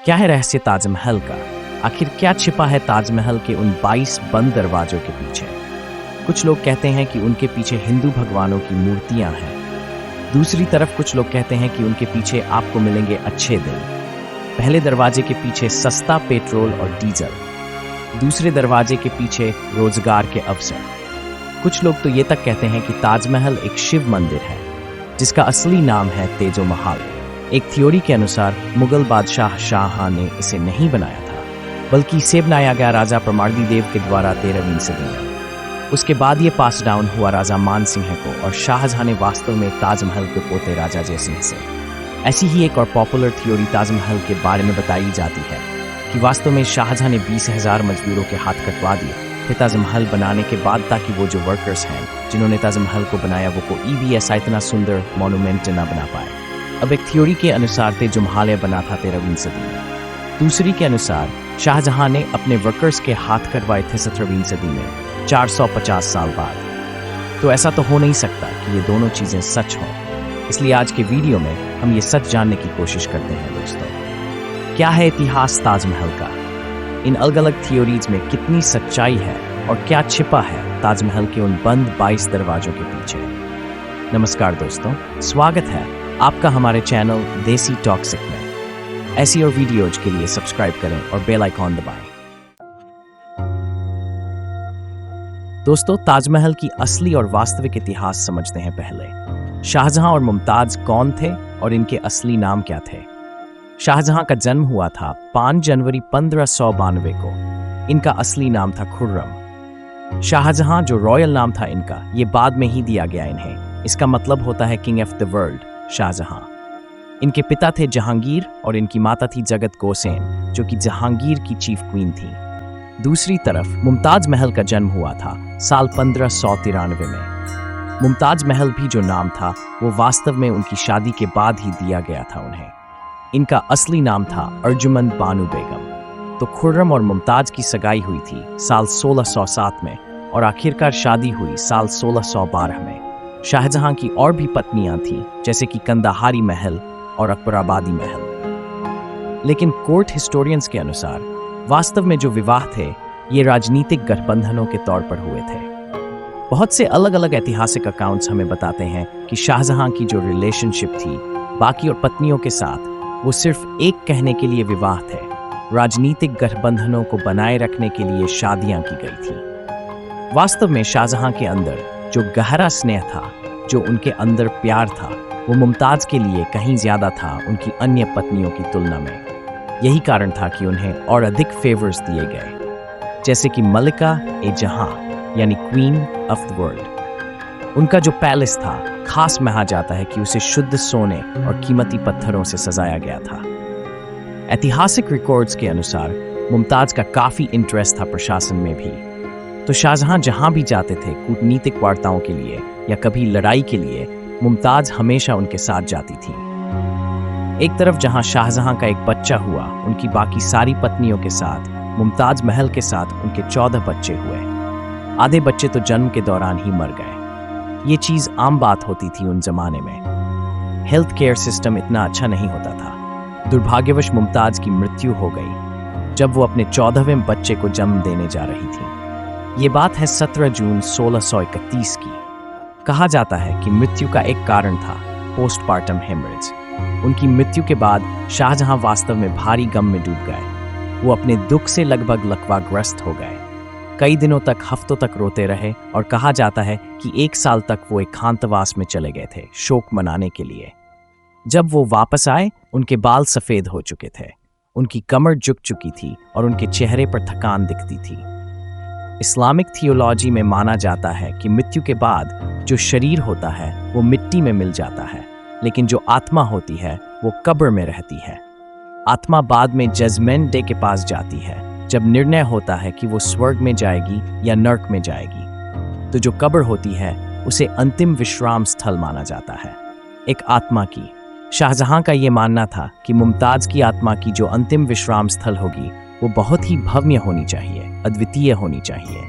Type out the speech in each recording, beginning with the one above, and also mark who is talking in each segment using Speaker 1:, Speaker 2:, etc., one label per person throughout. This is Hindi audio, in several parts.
Speaker 1: क्या है रहस्य ताजमहल का? आखिर क्या छिपा है ताजमहल के उन 22 बंद दरवाजों के पीछे? कुछ लोग कहते हैं कि उनके पीछे हिंदू भगवानों की मूर्तियां हैं। दूसरी तरफ कुछ लोग कहते हैं कि उनके पीछे आपको मिलेंगे अच्छे दिन। पहले दरवाजे के पीछे सस्ता पेट्रोल और डीजल, दूसरे दरवाजे के पीछे रोजगार के अवसर। कुछ लोग तो ये तक कहते हैं कि ताजमहल एक शिव मंदिर है जिसका असली नाम है तेजो महल। एक थ्योरी के अनुसार मुगल बादशाह शाहजहां ने इसे नहीं बनाया था, बल्कि इसे बनाया गया राजा परमार्दीदेव के द्वारा 13वीं सदी में। उसके बाद ये पास डाउन हुआ राजा मान सिंह को, और शाहजहां ने वास्तव में ताजमहल के पोते राजा जय सिंह से। ऐसी ही एक और पॉपुलर थ्योरी ताजमहल के बारे में बताई जाती है कि वास्तव में शाहजहां ने 20,000 मजदूरों के हाथ कटवा दिए थे ताजमहल बनाने के बाद, ताकि वो जो वर्कर्स हैं जिन्होंने ताजमहल को बनाया वो कोई भी ऐसा इतना सुंदर मॉन्यूमेंट ना बना पाए। अब एक थ्योरी के अनुसार तेजो महल बना था 13वीं सदी में। दूसरी के अनुसार शाहजहां ने अपने वर्कर्स के हाथ कटवाए थे 17वीं सदी में, 450 साल बाद। तो ऐसा तो हो नहीं सकता कि ये दोनों चीजें सच हों। इसलिए आज के वीडियो में हम ये सच जानने की कोशिश करते हैं दोस्तों। क्या है इतिहास ताजमहल का? इन अलग अलग थ्योरीज में कितनी सच्चाई है और क्या छिपा है ताजमहल के उन बंद 22 दरवाजों के पीछे? नमस्कार दोस्तों, स्वागत है आपका हमारे चैनल देसी टॉक्सिक में। ऐसी और वीडियोज के लिए सब्सक्राइब करें और बेल आइकॉन दबाएं। दोस्तों, ताजमहल की असली और वास्तविक इतिहास समझते हैं। पहले शाहजहां और मुमताज कौन थे और इनके असली नाम क्या थे? शाहजहां का जन्म हुआ था 5 जनवरी 1592 को। इनका असली नाम था खुर्रम। शाहजहां जो रॉयल नाम था इनका, ये बाद में ही दिया गया इन्हें। इसका मतलब होता है king of the world, Shahjahan. इनके पिता थे जहांगीर और इनकी माता थी जगत गोसेन, जो कि जहांगीर की चीफ क्वीन थी। दूसरी तरफ मुमताज महल का जन्म हुआ था साल 1593 में। मुमताज महल भी जो नाम था वो वास्तव में उनकी शादी के बाद ही दिया गया था उन्हें। इनका असली नाम था अर्जुमंद बानो बेगम। तो खुर्रम और मुमताज की सगाई हुई थी साल 1607 में और आखिरकार शादी हुई साल 1612 में। शाहजहां की और भी पत्नियां थीं, जैसे कि कंदाहारी महल और अकबराबादी महल। लेकिन कोर्ट हिस्टोरियंस के अनुसार वास्तव में जो विवाह थे ये राजनीतिक गठबंधनों के तौर पर हुए थे। बहुत से अलग अलग ऐतिहासिक अकाउंट्स हमें बताते हैं कि शाहजहां की जो रिलेशनशिप थी बाकी और पत्नियों के साथ, वो सिर्फ एक कहने के लिए विवाह थे। राजनीतिक गठबंधनों को बनाए रखने के लिए शादियां की गई थी। वास्तव में शाहजहां के अंदर जो गहरा स्नेह था, जो उनके अंदर प्यार था, वो मुमताज के लिए कहीं ज्यादा था उनकी अन्य पत्नियों की तुलना में। यही कारण था कि उन्हें और अधिक फेवर्स दिए गए, जैसे कि मलिका ए जहां यानी क्वीन ऑफ द वर्ल्ड। उनका जो पैलेस था, खास माना जाता है कि उसे शुद्ध सोने और कीमती पत्थरों से सजाया गया था। ऐतिहासिक रिकॉर्ड्स के अनुसार मुमताज का काफी इंटरेस्ट था प्रशासन में भी। तो शाहजहां जहां भी जाते थे कूटनीतिक वार्ताओं के लिए या कभी लड़ाई के लिए, मुमताज हमेशा उनके साथ जाती थी। एक तरफ जहां शाहजहां का एक बच्चा हुआ, उनकी बाकी सारी पत्नियों के साथ मुमताज महल के साथ उनके 14 बच्चे हुए। आधे बच्चे तो जन्म के दौरान ही मर गए। ये चीज आम बात होती थी उन जमाने में। हेल्थ केयर सिस्टम इतना अच्छा नहीं होता था। दुर्भाग्यवश मुमताज की मृत्यु हो गई जब वो अपने 14वें बच्चे को जन्म देने जा रही थी। ये बात है 17 जून 1631 की। कहा जाता है कि मृत्यु का एक कारण था पोस्टपार्टम हेमरेज। उनकी मृत्यु के बाद शाहजहां वास्तव में भारी गम में डूब गए। वो अपने दुख से लगभग लकवाग्रस्त हो गए। कई दिनों तक, हफ्तों तक रोते रहे और कहा जाता है कि 1 साल तक वो एकांतवास में चले गए थे शोक मनाने के लिए। जब वो वापस आए, उनके बाल सफेद हो चुके थे, उनकी कमर झुक चुकी थी और उनके चेहरे पर थकान दिखती थी। इस्लामिक थियोलॉजी में माना जाता है कि मृत्यु के बाद जो शरीर होता है वो मिट्टी में मिल जाता है, लेकिन जो आत्मा होती है वो कब्र में रहती है। आत्मा बाद में जजमेंट डे के पास जाती है, जब निर्णय होता है कि वो स्वर्ग में जाएगी या नर्क में जाएगी। तो जो कब्र होती है उसे अंतिम विश्राम स्थल माना जाता है एक आत्मा की। शाहजहां का ये मानना था कि मुमताज की आत्मा की जो अंतिम विश्राम स्थल होगी वो बहुत ही भव्य होनी चाहिए, अद्वितीय होनी चाहिए।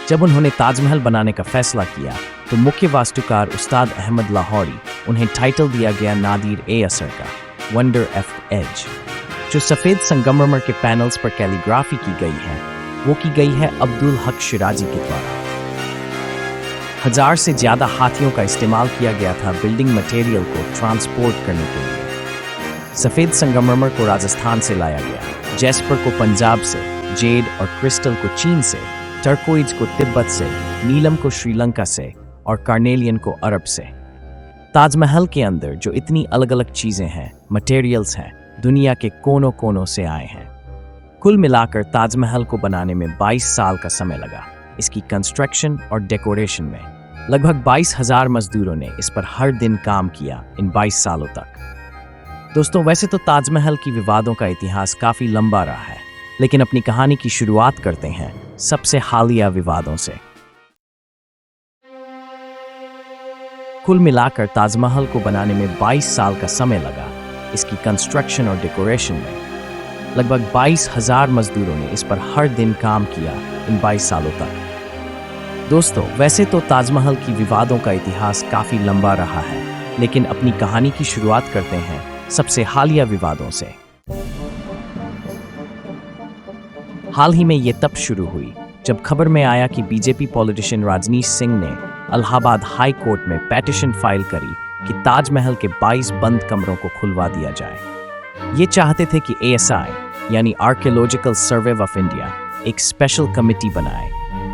Speaker 1: जब उन्होंने ताजमहल बनाने का फैसला किया तो मुख्य वास्तुकार उस्ताद अहमद लाहौरी, उन्हें टाइटल दिया गया नादिर ए असर का, वंडर ऑफ एज। जो सफ़ेद संगमरमर के पैनल्स पर कैलीग्राफी की गई है वो की गई है अब्दुल हक शिराजी के द्वारा। 1000 से ज़्यादा हाथियों का इस्तेमाल किया गया था बिल्डिंग मटेरियल को ट्रांसपोर्ट करने के लिए। सफ़ेद संगमरमर को राजस्थान से लाया गया, जैस्पर को पंजाब से, जेड और क्रिस्टल को चीन से, टर्कोइड्स को तिब्बत से, नीलम को श्रीलंका से और कार्नेलियन को अरब से। ताजमहल के अंदर जो इतनी अलग अलग चीज़ें हैं, मटेरियल्स हैं, दुनिया के कोनों कोनों से आए हैं। कुल मिलाकर ताजमहल को बनाने में 22 साल का समय लगा। इसकी कंस्ट्रक्शन और डेकोरेशन में लगभग 22,000 मजदूरों ने इस पर हर दिन काम किया इन 22 सालों तक। दोस्तों, वैसे तो ताजमहल की विवादों का इतिहास काफ़ी लंबा रहा है, लेकिन अपनी कहानी की शुरुआत करते हैं सबसे हालिया विवादों से। कुल मिलाकर ताजमहल को बनाने में 22 साल का समय लगा। इसकी कंस्ट्रक्शन और डेकोरेशन में लगभग 22,000 मजदूरों ने इस पर हर दिन काम किया इन 22 सालों तक। दोस्तों, वैसे तो ताजमहल की विवादों का इतिहास काफ़ी लंबा रहा है, लेकिन अपनी कहानी की शुरुआत करते हैं सबसे हालिया विवादों से। हाल ही में ये तब शुरू हुई जब खबर में आया कि बीजेपी पॉलिटिशियन राजनीश सिंह ने इलाहाबाद हाई कोर्ट में पेटिशन फाइल करी कि ताजमहल के 22 बंद कमरों को खुलवा दिया जाए। ये चाहते थे कि ASI यानी आर्कियोलॉजिकल सर्वे ऑफ इंडिया एक स्पेशल कमिटी बनाए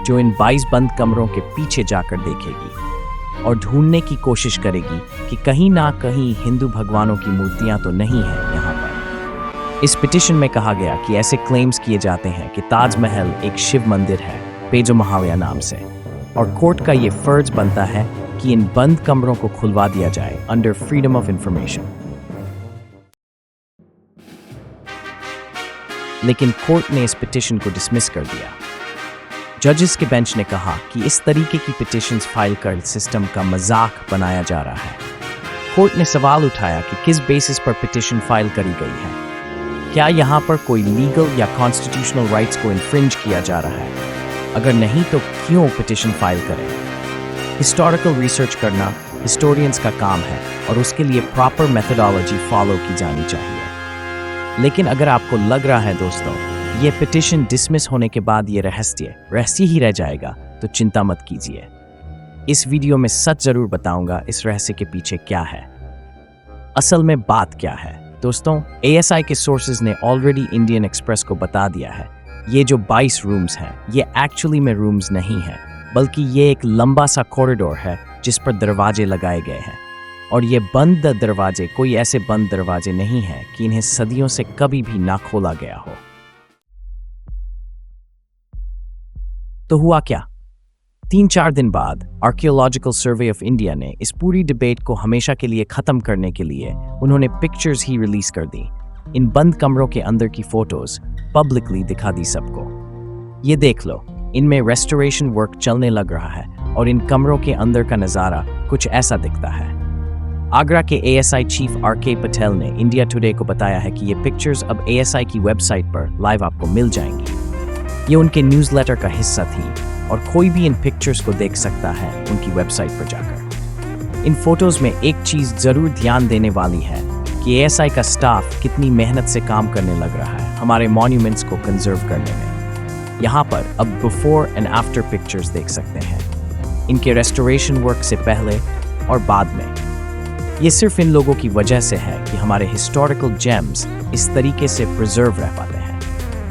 Speaker 1: जो इन 22 बंद कमरों के पीछे जाकर देखेगी और ढूंढने की कोशिश करेगी कि कहीं ना कहीं हिंदू भगवानों की मूर्तियां तो नहीं हैं यहाँ पर। इस पिटिशन में कहा गया कि ऐसे क्लेम्स किए जाते हैं कि ताजमहल एक शिव मंदिर है पेजो महालया नाम से, और कोर्ट का ये फर्ज बनता है कि इन बंद कमरों को खुलवा दिया जाए अंडर फ्रीडम ऑफ इंफॉर्मेशन। लेकिन कोर्ट ने इस पिटिशन को डिसमिस कर दिया। जजेस के बेंच ने कहा कि इस तरीके की पिटिशंस फाइल कर सिस्टम का मजाक बनाया जा रहा है। कोर्ट ने सवाल उठाया कि किस बेसिस पर पिटिशन फाइल करी गई है, क्या यहाँ पर कोई लीगल या कॉन्स्टिट्यूशनल राइट्स को इन्फ्रिंज किया जा रहा है, अगर नहीं तो क्यों पिटिशन फाइल करें। हिस्टोरिकल रिसर्च करना हिस्टोरियंस का काम है और उसके लिए प्रॉपर मेथोडोलॉजी फॉलो की जानी चाहिए। लेकिन अगर आपको लग रहा है दोस्तों ये पिटिशन डिसमिस होने के बाद ये रहस्य ही रह जाएगा, तो चिंता मत कीजिए। इस वीडियो में सच जरूर बताऊंगा इस रहस्य के पीछे क्या है, असल में बात क्या है। दोस्तों, ASI के सोर्सेज ने ऑलरेडी इंडियन एक्सप्रेस को बता दिया है ये जो 22 रूम्स हैं ये एक्चुअली में रूम्स नहीं हैं, बल्कि ये एक लंबा सा कॉरिडोर है जिस पर दरवाजे लगाए गए हैं, और ये बंद दरवाजे कोई ऐसे बंद दरवाजे नहीं हैं कि इन्हें सदियों से कभी भी ना खोला गया हो। तो हुआ क्या? 3-4 दिन बाद आर्कियोलॉजिकल सर्वे ऑफ इंडिया ने इस पूरी डिबेट को हमेशा के लिए खत्म करने के लिए उन्होंने पिक्चर्स ही रिलीज कर दी। इन बंद कमरों के अंदर की फोटोज पब्लिकली दिखा दी सबको। ये देख लो, इनमें रेस्टोरेशन वर्क चलने लग रहा है और इन कमरों के अंदर का नज़ारा कुछ ऐसा दिखता है। आगरा के ASI चीफ RK पटेल ने इंडिया टुडे को बताया है कि ये पिक्चर्स अब ASI की वेबसाइट पर लाइव आपको मिल जाएंगी। ये उनके न्यूज़लेटर का हिस्सा थी और कोई भी इन पिक्चर्स को देख सकता है उनकी वेबसाइट पर जाकर। इन फोटोज़ में एक चीज़ ज़रूर ध्यान देने वाली है कि ASI का स्टाफ कितनी मेहनत से काम करने लग रहा है हमारे मॉन्यूमेंट्स को कंजर्व करने में। यहाँ पर अब बिफोर एंड आफ्टर पिक्चर्स देख सकते हैं, इनके रेस्टोरेशन वर्क से पहले और बाद में। ये सिर्फ इन लोगों की वजह से है कि हमारे हिस्टोरिकल जेम्स इस तरीके से प्रिजर्व रह पाते हैं।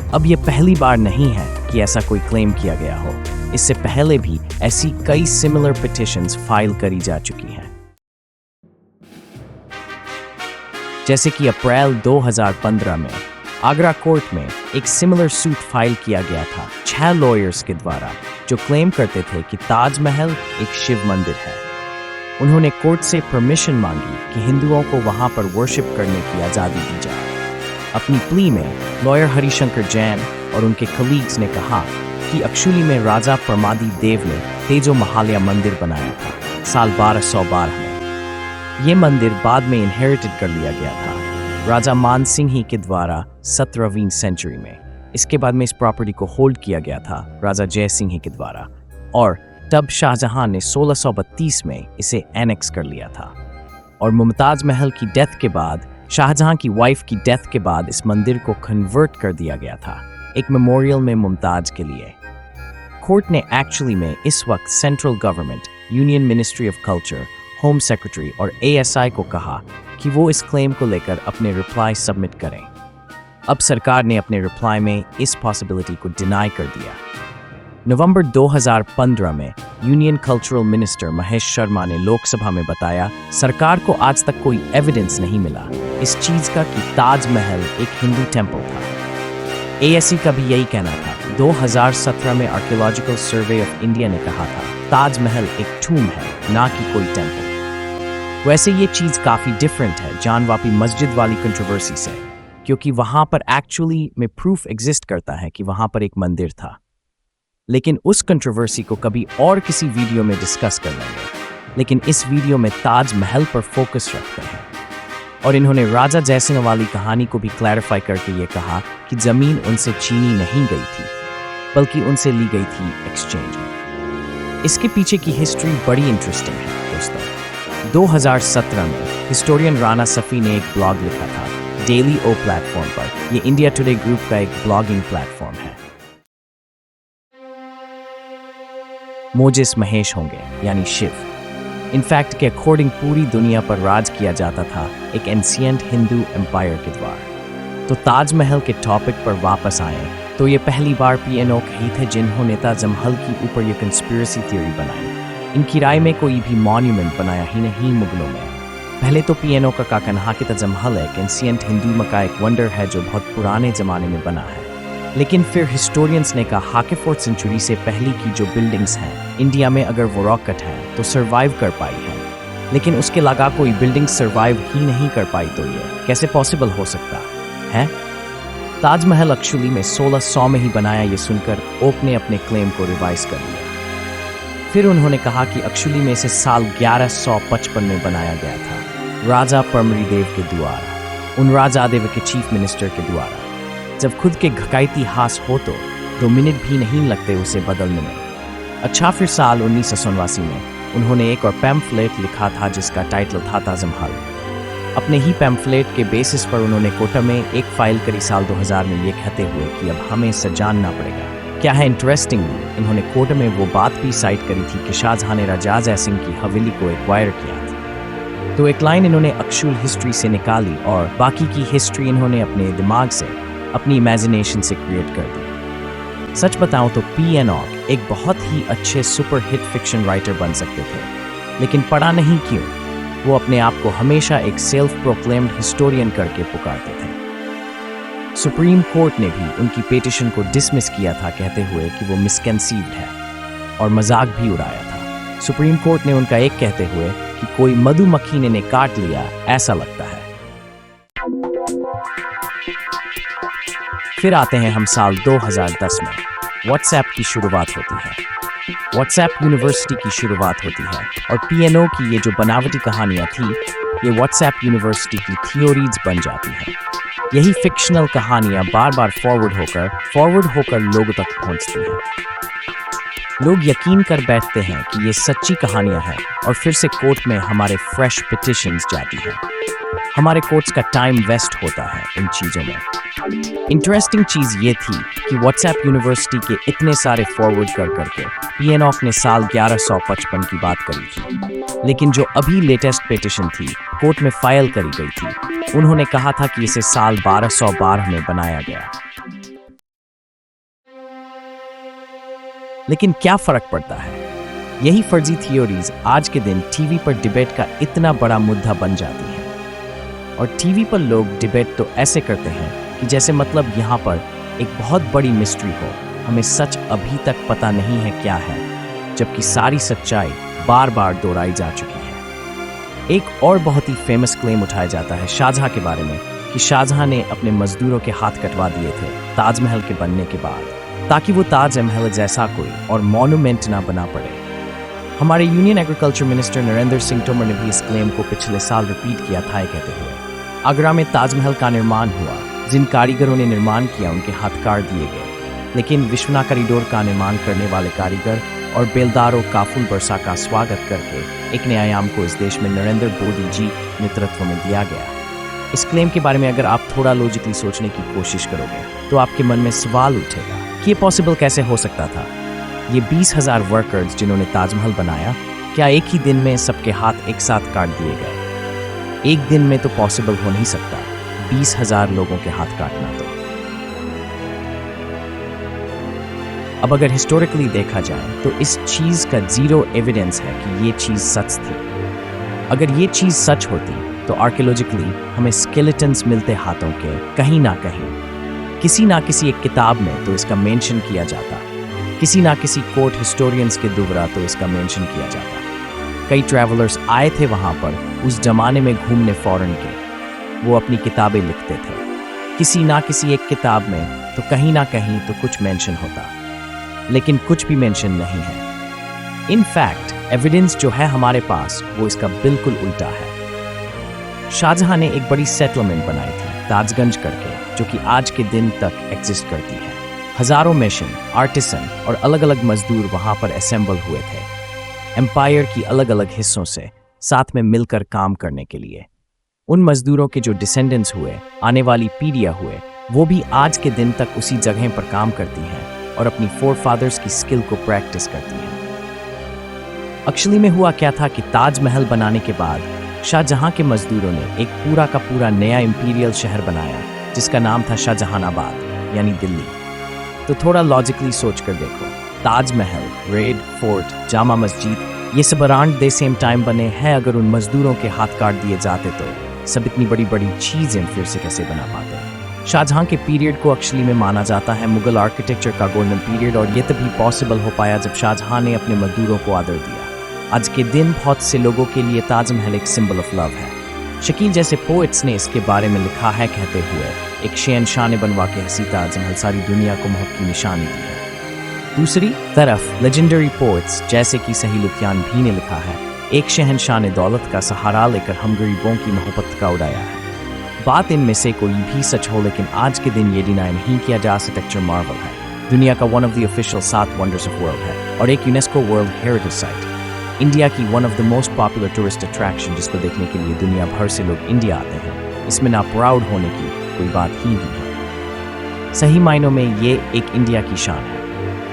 Speaker 1: अब ये पहली बार नहीं है कि ऐसा कोई क्लेम किया गया हो, इससे पहले भी ऐसी कई सिमिलर पिटिशंस फाइल करी जा चुकी हैं। जैसे कि अप्रैल 2015 में आगरा कोर्ट में एक सिमिलर सूट फाइल किया गया था 6 लॉयर्स के द्वारा जो क्लेम करते थे कि ताजमहल एक शिव मंदिर है। उन्होंने कोर्ट से परमिशन मांगी कि हिंदुओं को वहां पर वर्शिप करने की आज़ादी दी जाए। अपनी प्ली में लॉयर हरिशंकर जैन और उनके कलीग्स ने कहा कि एक्चुअली में राजा परमादी देव ने तेजो महालया मंदिर बनाया था साल 1212 में। ये मंदिर बाद में इनहेरिटेड कर लिया गया था राजा मान सिंह ही के द्वारा 17वीं सेंचुरी में। इसके बाद में इस प्रॉपर्टी को होल्ड किया गया था राजा जय सिंह ही के द्वारा, और तब शाहजहां ने 1632 में इसे एनेक्स कर लिया था और मुमताज महल की डेथ के बाद, शाहजहां की वाइफ की डेथ के बाद इस मंदिर को कन्वर्ट कर दिया गया था एक मेमोरियल में मुमताज के लिए। कोर्ट ने एक्चुअली में इस वक्त central government, union ministry of culture, home secretary और ASI को कहा कि वो इस क्लेम को लेकर अपने रिप्लाई सबमिट करें। अब सरकार ने अपने रिप्लाई में इस पॉसिबिलिटी को डिनाई कर दिया। नवंबर 2015 में union cultural minister Mahesh Sharma ने लोकसभा में बताया, सरकार को आज तक कोई एविडेंस नहीं मिला इस चीज का कि ताजमहल एक हिंदू टेम्पल था। ASE का भी यही कहना था। 2017 में आर्कियोलॉजिकल सर्वे ऑफ इंडिया ने कहा था ताजमहल एक टूम है, ना कि कोई टेम्पल। वैसे ये चीज काफी डिफरेंट है जानवापी मस्जिद वाली कंट्रोवर्सी से, क्योंकि वहां पर एक्चुअली में प्रूफ एग्जिस्ट करता है कि वहां पर एक मंदिर था। लेकिन उस कंट्रोवर्सी को कभी और किसी वीडियो में डिस्कस कर लेंगे, लेकिन इस वीडियो में ताजमहल पर फोकस रखते हैं। और इन्होंने राजा जयसिंह वाली कहानी को भी क्लैरिफाई करके ये कहा कि जमीन उनसे छीनी नहीं गई थी, बल्कि उनसे ली गई थी एक्सचेंज में। इसके पीछे की हिस्ट्री बड़ी इंटरेस्टिंग है दोस्तों। 2017 में हिस्टोरियन राणा सफ़ी ने एक ब्लॉग लिखा था डेली ओ प्लेटफॉर्म पर। ये इंडिया टुडे ग्रुप का एक ब्लॉगिंग प्लेटफॉर्म है। मोजेस महेश होंगे यानी शिव। इनफैक्ट के अकॉर्डिंग पूरी दुनिया पर राज किया जाता था एक एंशिएंट हिंदू एम्पायर के द्वारा। तो ताजमहल के टॉपिक पर वापस आए तो ये पहली बार PNO ही थे जिन्होंने ताजमहल की ऊपर ये कंस्पिरेसी थ्योरी बनाई। इनकी राय में कोई भी मॉन्यूमेंट बनाया ही नहीं मुगलों में। पहले तो PNO का कहना कि ताजमहल एक एंशिएंट हिंदू का एक वंडर है जो बहुत पुराने जमाने में बना है। लेकिन फिर हिस्टोरियंस ने कहा कि 4th सेंचुरी से पहले की जो बिल्डिंग्स हैं इंडिया में अगर वो रॉक कट है तो सरवाइव कर पाई है, लेकिन उसके लगा कोई बिल्डिंग सरवाइव ही नहीं कर पाई, तो ये कैसे पॉसिबल हो सकता है? ताजमहल एक्चुअली में 1600 में ही बनाया, ये सुनकर ओक ने अपने क्लेम को रिवाइज कर लिया। फिर उन्होंने कहा कि एक्चुअली में इसे साल 1155 में बनाया गया था राजा परमरी देव के द्वारा, उन राजा देव के चीफ मिनिस्टर के द्वारा। जब खुद के घकायती हास हो तो 2 मिनट भी नहीं लगते उसे बदलने में। अच्छा, फिर साल 1989 में उन्होंने एक और पैम्फलेट लिखा था जिसका टाइटल था ताजमहल। अपने ही पैम्फलेट के बेसिस पर उन्होंने कोर्ट में एक फाइल करी साल 2000 में ये कहते हुए कि अब हमें इसे जानना पड़ेगा। क्या है इंटरेस्टिंगली, इन्होंने कोर्ट में वो बात भी साइट करी थी कि शाहजहां ने राजा जयसिंह की हवेली को एक्वायर किया था। तो एक लाइन इन्होंने एक्चुअल हिस्ट्री से निकाली और बाकी की हिस्ट्री इन्होंने अपने दिमाग से, अपनी इमेजिनेशन से क्रिएट कर दी। सच बताऊं तो PNO एक बहुत ही अच्छे सुपर हिट फिक्शन राइटर बन सकते थे, लेकिन पढ़ा नहीं क्यों। वो अपने आप को हमेशा एक सेल्फ प्रोक्लेम्ड हिस्टोरियन करके पुकारते थे। सुप्रीम कोर्ट ने भी उनकी पिटीशन को डिसमिस किया था, कहते हुए कि वो मिसकंसीव्ड है, और मजाक भी उड़ाया था। सुप्रीम कोर्ट ने उनका एक कहते हुए कि कोई मधुमक्खी ने काट लिया ऐसा लगता है। फिर आते हैं हम साल 2010 में। व्हाट्सएप की शुरुआत होती है, व्हाट्सएप यूनिवर्सिटी की शुरुआत होती है, और PNO की ये जो बनावटी कहानियाँ थी ये व्हाट्सएप यूनिवर्सिटी की थियोरीज बन जाती हैं। यही फिक्शनल कहानियाँ बार बार फॉरवर्ड होकर लोगों तक पहुँचती हैं। लोग यकीन कर बैठते हैं कि ये सच्ची कहानियाँ हैं, और फिर से कोर्ट में हमारे फ्रेश पिटिशंस जाती हैं। हमारे कोर्ट्स का टाइम वेस्ट होता है इन चीज़ों में। इंटरेस्टिंग चीज़ ये थी कि व्हाट्सएप यूनिवर्सिटी के इतने सारे फॉरवर्ड कर करके PNO ने साल 1155 की बात करी थी, लेकिन जो अभी लेटेस्ट पिटिशन थी कोर्ट में फाइल करी गई थी, उन्होंने कहा था कि इसे साल 1212 में बनाया गया। लेकिन क्या फर्क पड़ता है? यही फर्जी थियोरीज आज के दिन टीवी पर डिबेट का इतना बड़ा मुद्दा बन जाती है, और टीवी पर लोग डिबेट तो ऐसे करते हैं कि जैसे मतलब यहाँ पर एक बहुत बड़ी मिस्ट्री हो, हमें सच अभी तक पता नहीं है क्या है, जबकि सारी सच्चाई बार बार दोहराई जा चुकी है। एक और बहुत ही फेमस क्लेम उठाया जाता है शाहजहां के बारे में कि शाहजहां ने अपने मजदूरों के हाथ कटवा दिए थे ताजमहल के बनने के बाद, ताकि वो ताजमहल जैसा कोई और मॉन्यूमेंट ना बना पड़े। हमारे union agriculture minister Narendra Singh Tomar ने भी इस क्लेम को पिछले साल रिपीट किया था, कहते हुए आगरा में ताजमहल का निर्माण हुआ, जिन कारीगरों ने निर्माण किया उनके हाथ काट दिए गए, लेकिन विश्वनाथ कॉरिडोर का निर्माण करने वाले कारीगर और बेलदारों काफुल बरसा का स्वागत करके एक नए आयाम को इस देश में नरेंद्र मोदी जी नेतृत्व में दिया गया। इस क्लेम के बारे में अगर आप थोड़ा लॉजिकली सोचने की कोशिश करोगे तो आपके मन में सवाल उठेगा कि ये पॉसिबल कैसे हो सकता था। ये 20,000 वर्कर्स जिन्होंने ताजमहल बनाया, क्या एक ही दिन में सबके हाथ एक साथ काट दिए गए? एक दिन में तो पॉसिबल हो नहीं सकता 20,000 लोगों के हाथ काटना। तो अब अगर हिस्टोरिकली देखा जाए तो इस चीज का जीरो एविडेंस है कि ये चीज सच थी। अगर ये चीज सच होती तो आर्कियोलॉजिकली हमें स्केलेटन्स मिलते हाथों के कहीं ना कहीं, किसी ना किसी एक किताब में तो इसका मेंशन किया जाता, किसी ना किसी कोर्ट हिस्टोरियंस के द्वारा तो इसका मेंशन किया जाता। कई ट्रैवलर्स आए थे वहां पर उस जमाने में घूमने फॉरेन के, वो अपनी किताबें लिखते थे। किसी ना किसी एक किताब में तो कहीं ना कहीं तो कुछ मेंशन होता, लेकिन कुछ भी मेंशन नहीं है। इनफैक्ट एविडेंस जो है हमारे पास वो इसका बिल्कुल उल्टा है। शाहजहां ने एक बड़ी सेटलमेंट बनाई थी ताजगंज करके, जो कि आज के दिन तक एग्जिस्ट करती है। हजारों मेशन, आर्टिसन और अलग अलग मजदूर वहां पर असेंबल हुए थे एम्पायर की अलग अलग हिस्सों से साथ में मिलकर काम करने के लिए। उन मजदूरों के जो डिसेंडेंट्स हुए, आने वाली पीढ़ियां हुए, वो भी आज के दिन तक उसी जगह पर काम करती हैं और अपनी फोरफादर्स की स्किल को प्रैक्टिस करती हैं। एक्चुअली में हुआ क्या था कि ताजमहल बनाने के बाद शाहजहां के मजदूरों ने एक पूरा का पूरा नया इंपीरियल शहर बनाया जिसका नाम था शाहजहानाबाद यानी दिल्ली। तो थोड़ा लॉजिकली सोच कर देखो, ताजमहल, रेड फोर्ट, जामा मस्जिद, ये सब अराउंड द सेम टाइम बने हैं। अगर उन मजदूरों के हाथ काट दिए जाते तो सब इतनी बड़ी बड़ी चीजें फिर से कैसे बना पाते? शाहजहां के पीरियड को एक्चुअली में माना जाता है मुगल आर्किटेक्चर का गोल्डन पीरियड, और ये तभी पॉसिबल हो पाया जब शाहजहां ने अपने मजदूरों को आदर दिया। आज के दिन बहुत से लोगों के लिए ताजमहल एक सिंबल ऑफ लव है। शकील जैसे पोएट्स ने इसके बारे में लिखा है, कहते हुए एक शहंशाह ने बनवा के हंसी ताजमहल सारी दुनिया को मोहब्बत की निशानी दी है। दूसरी तरफ लेजेंडरी पोएट्स जैसे कि सहीलुत्यान भी ने लिखा है, एक शहंशाह ने दौलत का सहारा लेकर हम गरीबों की मोहब्बत का उड़ाया है। बात इनमें से कोई भी सच हो, लेकिन आज के दिन ये डिनाई नहीं किया जा आर्किटेक्चर मार्वल है, दुनिया का one of the official 7 wonders of world है और एक UNESCO world heritage site. India की one of the most popular tourist attraction, जिसको देखने के लिए दुनिया भर से लोग इंडिया आते हैं। इसमें ना प्राउड होने की कोई बात ही नहीं है। सही मायनों में ये एक इंडिया की शान है।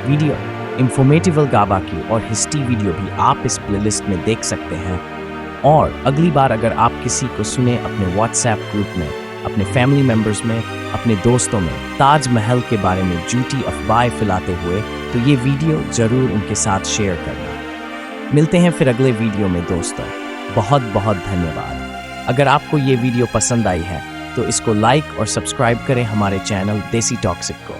Speaker 1: वीडियो इंफॉर्मेटिव गाबा की और हिस्ट्री वीडियो भी आप इस प्लेलिस्ट में देख सकते हैं। और अगली बार अगर आप किसी को सुने अपने व्हाट्सएप ग्रुप में, अपने फैमिली मेम्बर्स में, अपने दोस्तों में ताजमहल के बारे में झूठी अफवाहें फैलाते हुए, तो ये वीडियो जरूर उनके साथ शेयर करना। मिलते हैं फिर अगले वीडियो में दोस्तों। बहुत बहुत धन्यवाद। अगर आपको ये वीडियो पसंद आई है तो इसको लाइक और सब्सक्राइब करें हमारे चैनल देसी टॉक्सिक को।